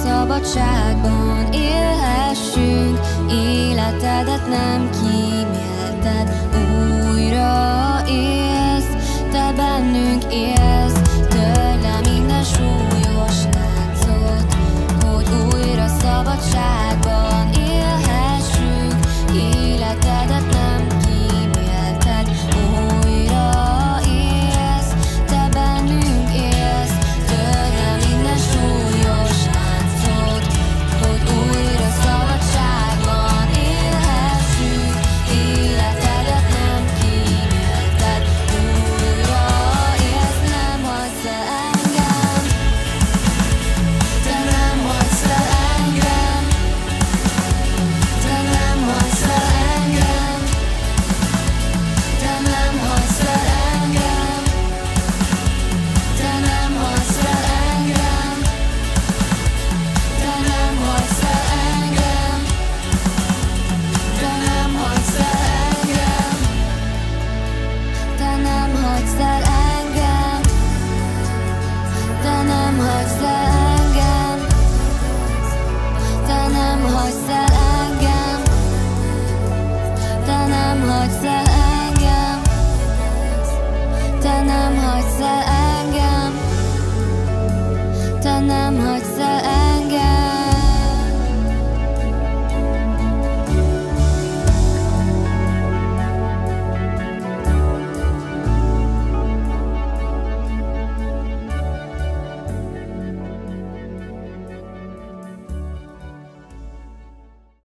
szabadságban élhessünk, életedet nem kímélted, újra élsz, te bennünk élsz, törd le minden súlyos láncot, hogy újra szabadságban élhessünk, életedet nem kímélted, újra élsz, te bennünk élsz, törd le minden súlyos láncot, hogy újra szabadságban élhessünk, életedet nem kímélted, újra élsz, nem hagysz el engem, te nem hagysz el engem, te nem hagysz el engem, te nem hagysz el engem, te nem hagysz el engem, te nem hagysz el engem, te nem hagysz el engem, te nem hagysz el engem, te nem hagysz el engem, te nem hagysz el engem, te nem hagysz el engem, te nem hagysz el